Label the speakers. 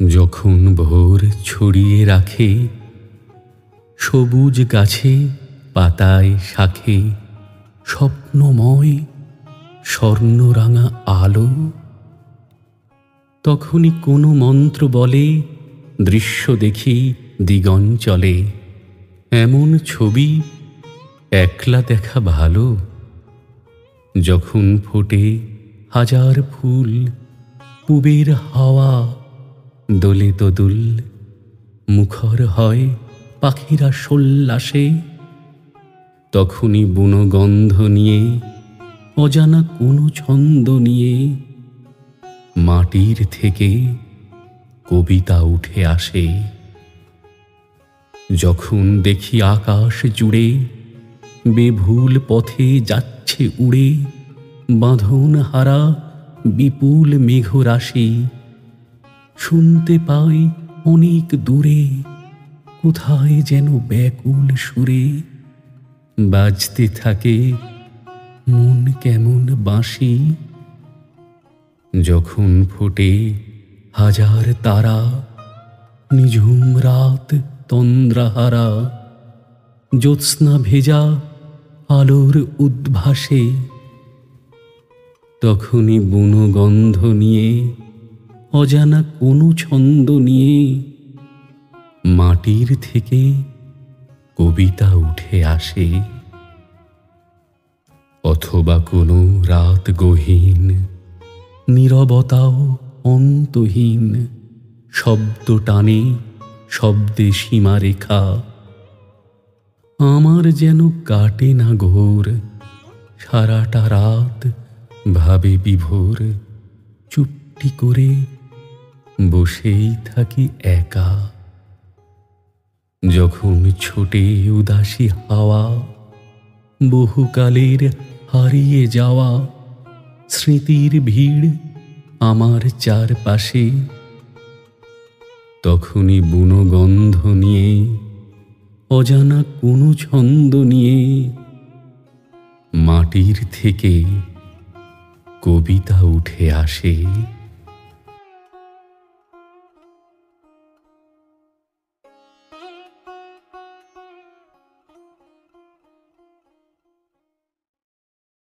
Speaker 1: যখন ভোর ছড়িয়ে রাখে সবুজ গাছে পাতায় শাখে স্বপ্নময় স্বর্ণরাঙা আলো, তখনই কোনো মন্ত্র বলে দৃশ্য দেখি দিগঞ্চলে। এমন ছবি একলা দেখা ভালো। যখন ফোটে হাজার ফুল, পুবের হাওয়া দোলে দোদুল, মুখর হয় পাখিরা সোল্লাসে, তখনই বুনো গন্ধ নিয়ে অজানা কোনো ছন্দ নিয়ে মাটির থেকে কবিতা উঠে আসে। যখন দেখি আকাশ জুড়ে বেভুল পথে যাচ্ছে উড়ে বাঁধন হারা বিপুল মেঘরাশি, শুনতে পাই অনেক দূরে কোথায় যেন ব্যাকুল সুরে বাজতে থাকে মন কেমন বাঁশি। যখন ফোটে হাজার তারা নিঝুম রাত তন্দ্রাহারা, জ্যোৎস্না ভেজা আলোর উদ্ভাসে, তখনই বুনো গন্ধ নিয়ে অজানা কোনো ছন্দ নিয়ে মাটির থেকে কবিতা উঠে আসে। অথবা কোনো রাত গহীন নীরবতাও অন্তহীন, শব্দ টানে শব্দে সীমারেখা, আমার যেন কাটে না ঘোর সারাটা রাত ভাবে বিভোর, চুপটি করে বসেই থাকি একা। যখন ছোটে উদাসী হাওয়া বহুকালের হারিয়ে যাওয়া স্মৃতির ভিড় আমার চারপাশে, তখনই বুনো গন্ধ নিয়ে অজানা কোনো ছন্দ নিয়ে মাটির থেকে কবিতা উঠে আসে।